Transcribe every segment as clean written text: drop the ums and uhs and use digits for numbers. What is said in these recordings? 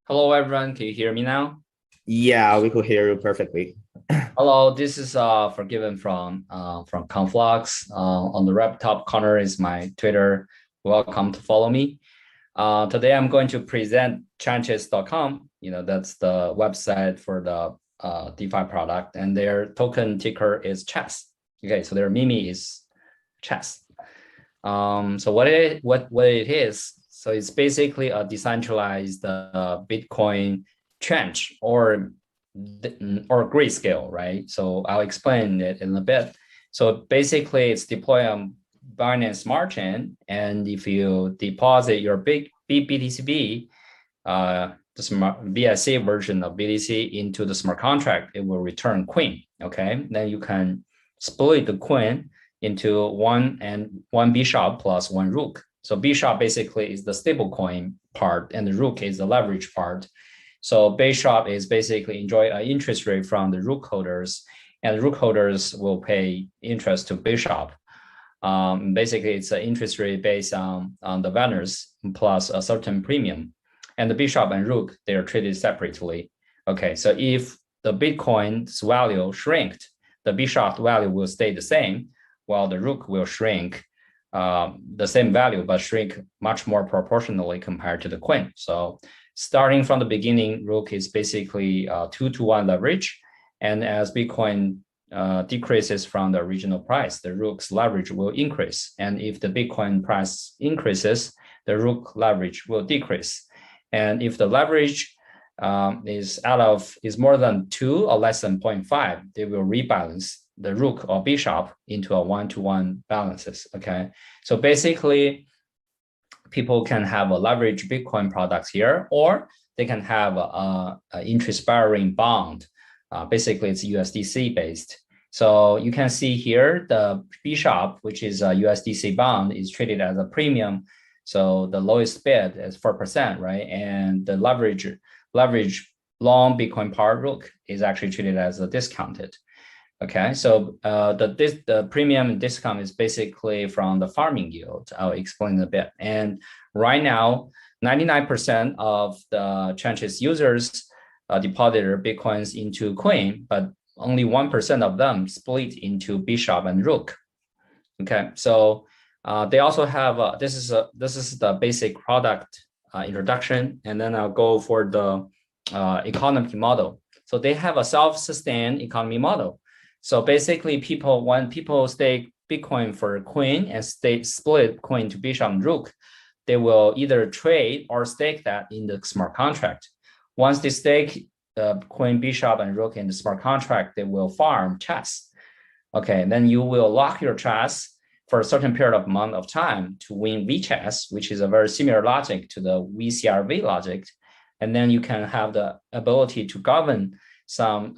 Hello, everyone. Can you hear me now? Yeah, we could hear you perfectly. Hello, this is Forgiven from Conflux. On the right top corner is my Twitter. Welcome to follow me. Today I'm going to present Tranchess.com. That's the website for the DeFi product, and their token ticker is Chess. Okay, so their meme is Chess. So what it is? So it's basically a decentralized Bitcoin tranche or Grayscale, right? So I'll explain it in a bit. So basically, it's deployed on Binance Smart Chain, and if you deposit your big BTCB, the smart BSC version of BTC into the smart contract, it will return coin. Okay, then you can split the coin into one bishop plus one rook. So bishop basically is the stable coin part, and the rook is the leverage part. So bishop is basically enjoy an interest rate from the rook holders, and the rook holders will pay interest to bishop. Basically, it's an interest rate based on the vendors plus a certain premium. And the bishop and rook, they are treated separately. Okay, so if the Bitcoin's value shrinked, the bishop value will stay the same, while the rook will shrink the same value, but shrink much more proportionally compared to the queen. So starting from the beginning, rook is basically 2-to-1 leverage. And as Bitcoin decreases from the original price, the rook's leverage will increase. And if the Bitcoin price increases, the rook leverage will decrease. And if the leverage is more than 2 or less than 0.5, they will rebalance the rook or bishop into a 1-to-1 balances. Okay, so basically, people can have a leverage Bitcoin products here, or they can have a interest-bearing bond. Basically, it's USDC based. So you can see here the bishop, which is a USDC bond, is treated as a premium. So the lowest bid is 4%, right? And the leverage long Bitcoin par rook is actually treated as a discounted. Okay, so the premium and discount is basically from the farming yield. I'll explain a bit. And right now, 99% of the Tranchess users deposit their Bitcoins into coin, but only 1% of them split into bishop and rook. Okay, so they also have this is the basic product introduction, and then I'll go for the economy model. So they have a self-sustained economy model. So basically, when people stake Bitcoin for coin and split coin to bishop and rook, they will either trade or stake that in the smart contract. Once they stake the coin, bishop, and rook in the smart contract, they will farm chess. Okay, then you will lock your chess for a certain period of month of time to win VChess, which is a very similar logic to the VCRV logic. And then you can have the ability to govern some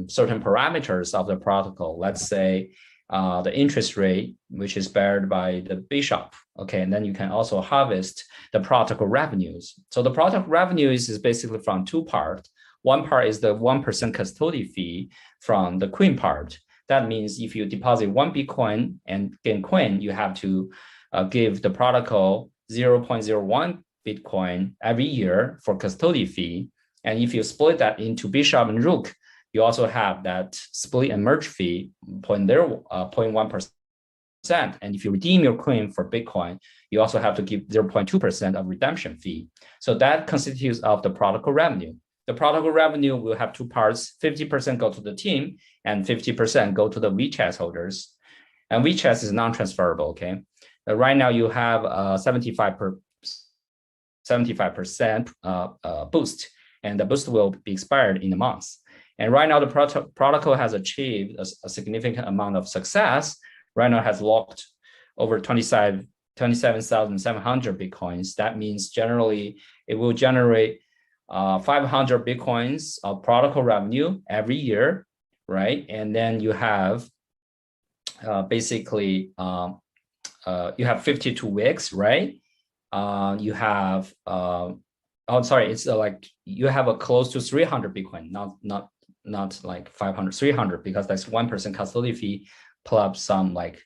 certain parameters of the protocol. Let's say the interest rate, which is beared by the bishop. Okay, and then you can also harvest the protocol revenues. So the protocol revenues is basically from two parts. One part is the 1% custody fee from the coin part. That means if you deposit one Bitcoin and gain coin, you have to give the protocol 0.01 Bitcoin every year for custody fee. And if you split that into bishop and rook, you also have that split and merge fee 0.1%. And if you redeem your coin for Bitcoin, you also have to give 0.2% of redemption fee. So that constitutes of the protocol revenue. The protocol revenue will have two parts. 50% go to the team and 50% go to the VChess holders. And VChess is non-transferable, okay? Right now you have 75% boost, and the boost will be expired in a month. And right now the protocol has achieved a significant amount of success. Right now it has locked over 27,700 Bitcoins. That means generally it will generate 500 Bitcoins of protocol revenue every year, right? And then you have basically you have 52 weeks, right? You have it's like you have a close to 300 Bitcoin, not like 500, 300, because that's 1% custody fee plus some like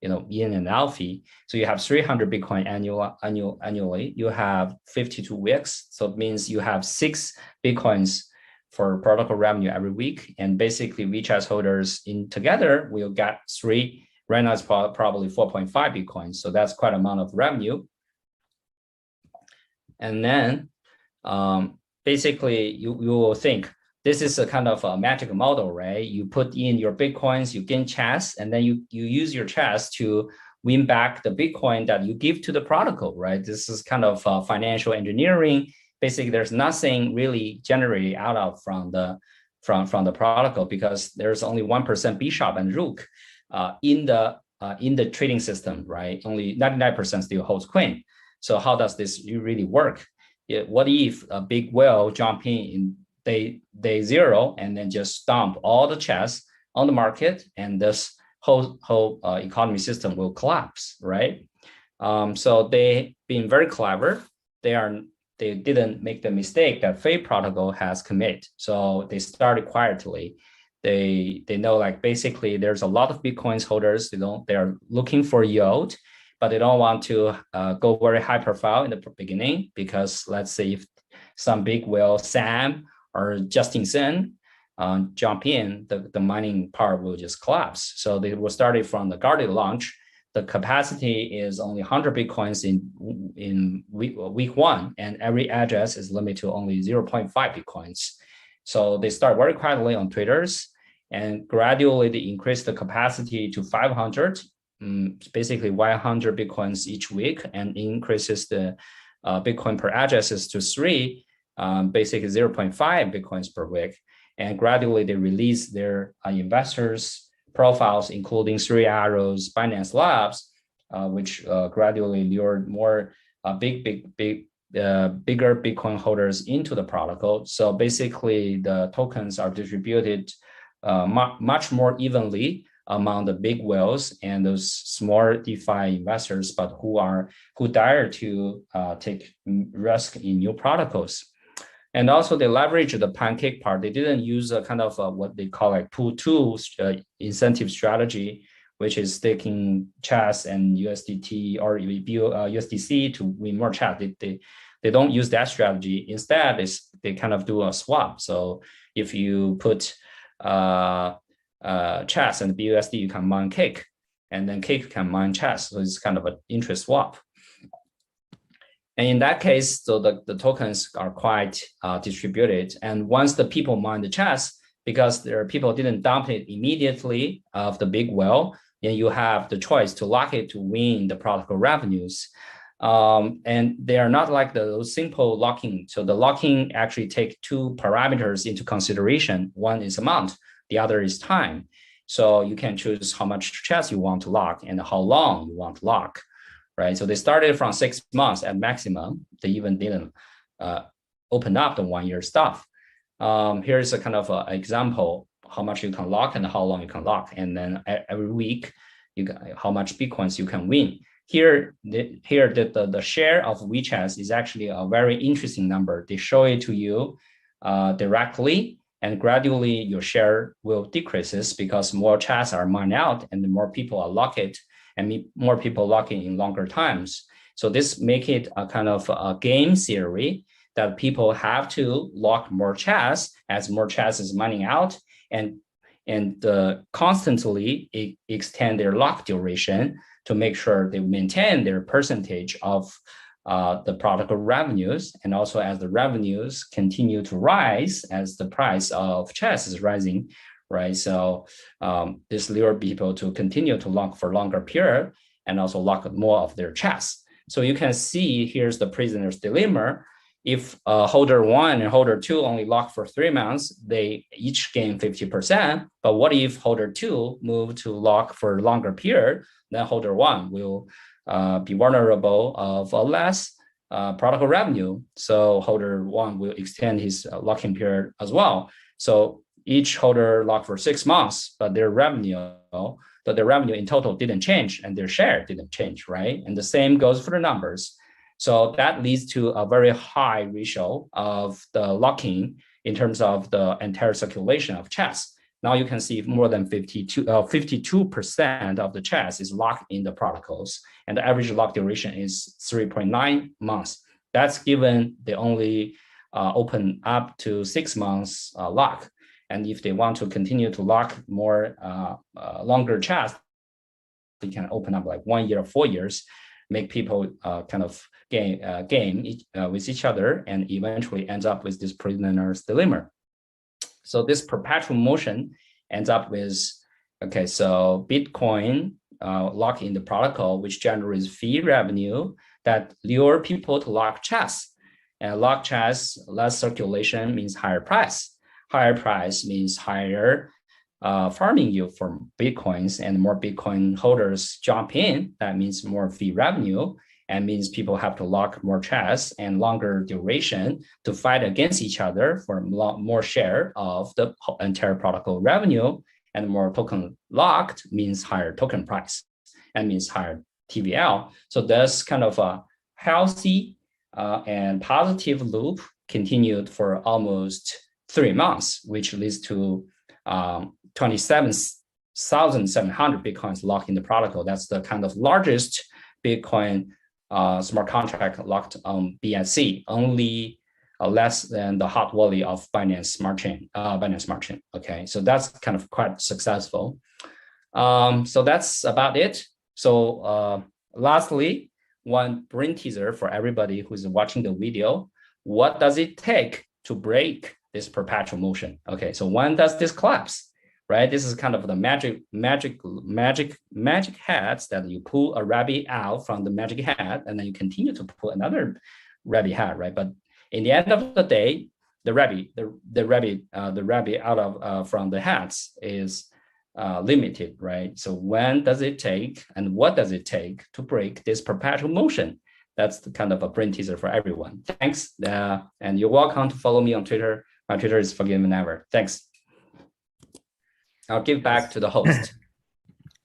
in and out fee. So you have 300 Bitcoin annually. You have 52 weeks. So it means you have 6 Bitcoins for protocol revenue every week. And basically WeChat holders in together will get 3. Right now it's probably 4.5 Bitcoins. So that's quite an amount of revenue. And then basically you will think this is a kind of a magic model, right? You put in your Bitcoins, you gain chess, and then you use your chess to win back the Bitcoin that you give to the protocol, right? This is kind of financial engineering. Basically, there's nothing really generated out of from the protocol because there's only 1% Bishop and Rook in the trading system, right? Only 99% still holds Queen. So how does this really work? What if a big whale jump in day 0 and then just dump all the chess on the market, and this whole economy system will collapse, right? So they've been very clever. They didn't make the mistake that Fade protocol has committed. So they started quietly. They know like basically there's a lot of Bitcoins holders. They are looking for yield, but they don't want to go very high profile in the beginning because let's say if some big whale, Sam or Justin Sun, jump in, the mining part will just collapse. So they will start it from the guarded launch. The capacity is only 100 Bitcoins in week 1, and every address is limited to only 0.5 Bitcoins. So they start very quietly on traders, and gradually they increase the capacity to 500, basically 100 Bitcoins each week, and increases the Bitcoin per addresses to 3, basically 0.5 Bitcoins per week. And gradually they release their investors profiles, including 3 Arrows, Binance Labs, which gradually lured more bigger Bitcoin holders into the protocol. So basically the tokens are distributed much more evenly among the big whales and those small DeFi investors, but who dare to take risk in new protocols. And also they leverage the pancake part. They didn't use a kind of what they call like pool 2 incentive strategy, which is staking chess and USDT or USDC to win more chess. They don't use that strategy. Instead, they kind of do a swap. So if you put chess and BUSD, you can mine cake, and then cake can mine chess. So it's kind of an interest swap. And in that case, so the tokens are quite distributed. And once the people mine the chess, because their people didn't dump it immediately of the big whale, then you have the choice to lock it to win the protocol revenues. And they are not like those simple locking. So the locking actually take 2 parameters into consideration. One is amount, the other is time. So you can choose how much chess you want to lock and how long you want to lock. Right, so they started from 6 months at maximum. They even didn't open up the 1-year stuff. Here's a kind of an example how much you can lock and how long you can lock, and then every week how much Bitcoins you can win. Here the share of WeChat is actually a very interesting number. They show it to you directly, and gradually your share will decreases because more chats are mined out and the more people are locked, and more people locking in longer times. So this make it a kind of a game theory that people have to lock more chats as more chats is mining out, and constantly extend their lock duration to make sure they maintain their percentage of the protocol revenues. And also as the revenues continue to rise as the price of chess is rising, right? So this lure people to continue to lock for longer period and also lock more of their chess. So you can see here's the prisoner's dilemma. If holder 1 and holder 2 only lock for 3 months, they each gain 50%. But what if holder 2 move to lock for a longer period? Then holder 1 will be vulnerable of a less protocol revenue. So holder 1 will extend his locking period as well. So each holder locked for 6 months, but their revenue in total didn't change and their share didn't change, right? And the same goes for the numbers. So that leads to a very high ratio of the locking in terms of the entire circulation of chess. Now you can see more than 52% of the chess is locked in the protocols, and the average lock duration is 3.9 months. That's given they only open up to 6 months lock. And if they want to continue to lock more longer chess, they can open up like 1 year or 4 years, make people kind of game with each other, and eventually ends up with this prisoner's dilemma. So this perpetual motion ends up with, okay, so Bitcoin lock in the protocol, which generates fee revenue that lure people to lock chess. And lock chess, less circulation means higher price. Higher price means higher farming yield for Bitcoins, and more Bitcoin holders jump in. That means more fee revenue, and means people have to lock more chess and longer duration to fight against each other for more share of the entire protocol revenue. And more token locked means higher token price and means higher TVL. So that's kind of a healthy and positive loop continued for almost 3 months, which leads to 27,700 Bitcoins locked in the protocol. That's the kind of largest Bitcoin smart contract locked on BSC, only less than the hot wallet of Binance Smart Chain. Okay, so that's kind of quite successful. So that's about it. So lastly, one brain teaser for everybody who's watching the video. What does it take to break this perpetual motion? Okay, so when does this collapse? Right, this is kind of the magic hats that you pull a rabbit out from the magic hat, and then you continue to pull another rabbit hat, right? But in the end of the day, the rabbit out of from the hats is limited, right? So when does it take, and what does it take to break this perpetual motion? That's the kind of a brain teaser for everyone. Thanks, and you're welcome to follow me on Twitter. My Twitter is Forgiven Never. Thanks. I'll give back to the host.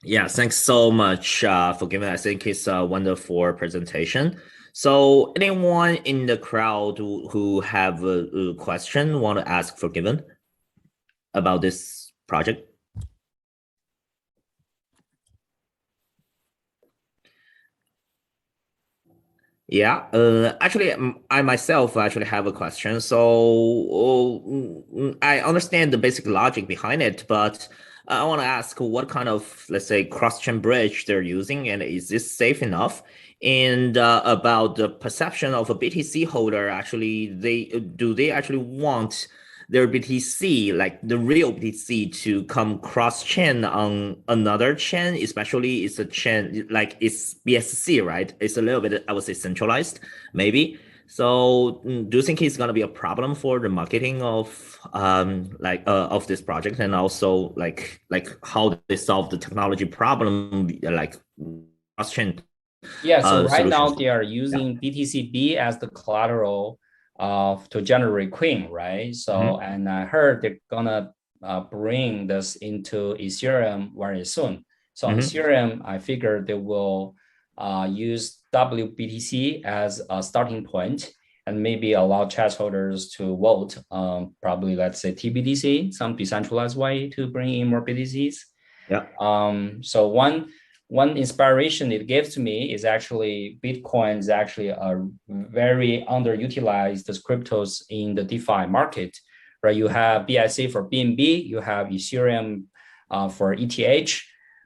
Yeah, thanks so much for giving. I think it's a wonderful presentation. So anyone in the crowd who have a question want to ask Forgiven about this project? Yeah, actually, I myself actually have a question. So I understand the basic logic behind it, but I want to ask what kind of, let's say, cross-chain bridge they're using, and is this safe enough? And about the perception of a BTC holder, actually, do they actually want their BTC, like the real BTC, to come cross-chain on another chain, especially it's a chain, like it's BSC, right? It's a little bit, I would say, centralized, maybe. So do you think it's going to be a problem for the marketing of of this project, and also like how they solve the technology problem, like cross-chain? Yeah, so right now they are using BTCB as the collateral to generate Queen, right? So, and I heard they're gonna bring this into Ethereum very soon. So on Ethereum, I figure they will use WBTC as a starting point, and maybe allow chess holders to vote, probably let's say TBDC, some decentralized way to bring in more BTCs. Yeah. So one inspiration it gives to me is actually Bitcoin is actually a very underutilized cryptos in the DeFi market, right? You have BIC for BNB, you have Ethereum for ETH,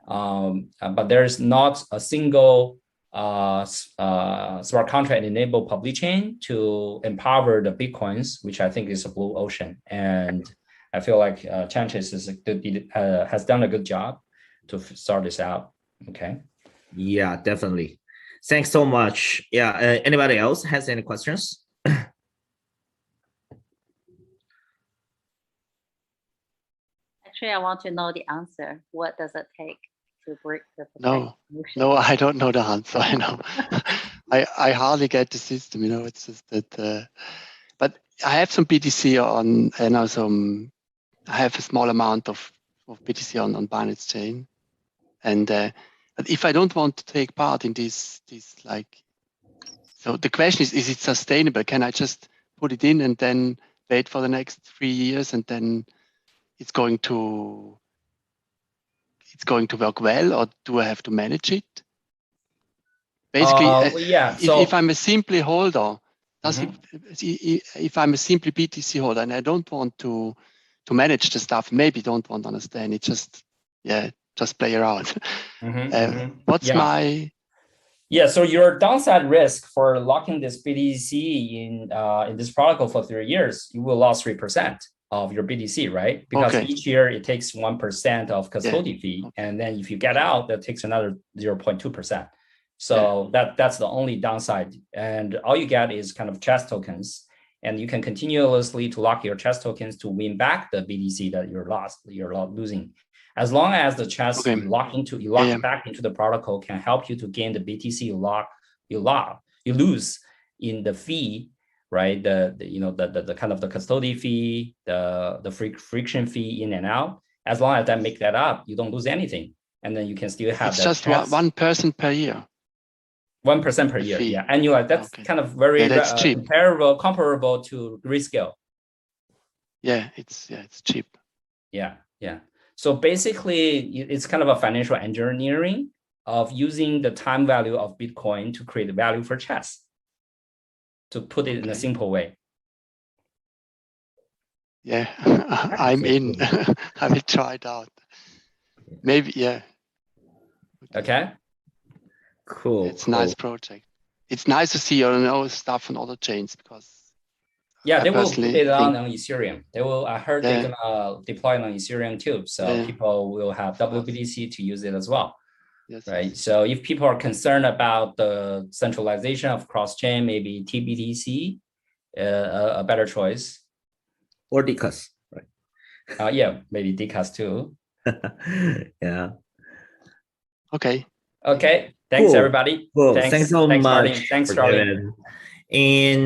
but there's not a single smart contract enabled public chain to empower the Bitcoins, which I think is a blue ocean. And I feel like Tranchess has done a good job to start this out. Okay. Yeah, definitely. Thanks so much. Yeah. Anybody else has any questions? Actually, I want to know the answer. What does it take to break the No, I don't know the answer. I know. I hardly get the system. You know, it's just that. But I have some BTC on, and also I have a small amount of BTC on Binance Chain, and but if I don't want to take part in this like, so the question is it sustainable? Can I just put it in and then wait for the next 3 years and then it's going to work well, or do I have to manage it? Basically, yeah. if I'm a simply holder, Mhm. if I'm a simply BTC holder and I don't want to manage the stuff, maybe don't want to understand it, just play around. What's Yeah. my Yeah, so your downside risk for locking this BTC in this protocol for 3 years, you will lose 3% of your BTC, right? Because each year it takes 1% of custody fee, and then if you get out, that takes another 0.2%. So that's the only downside, and all you get is kind of chess tokens, and you can continuously to lock your chess tokens to win back the BTC that you're losing. As long as the chess you lock back into the protocol can help you to gain the BTC you lose in the fee, right? The kind of the custody fee, the friction fee in and out. As long as that make that up, you don't lose anything, and then you can still have it's just 1% per year. 1% per year, yeah, annual. That's kind of very comparable to Grayscale. Yeah, it's cheap. Yeah. So basically, it's kind of a financial engineering of using the time value of Bitcoin to create value for chess, to put it in a simple way. Yeah, I'm in. I will try it out. Maybe, yeah. Okay. Cool. It's a nice project. It's nice to see stuff on other chains, because they will put it on Ethereum. I heard they're gonna deploy it on Ethereum too. So people will have WBTC to use it as well. Right. So if people are concerned about the centralization of cross-chain, maybe TBTC, a better choice. Or Decus, right? Maybe Decus too. Yeah. Okay. Thanks, everybody. Cool. Thanks so much. Martin. Thanks, Charlie. And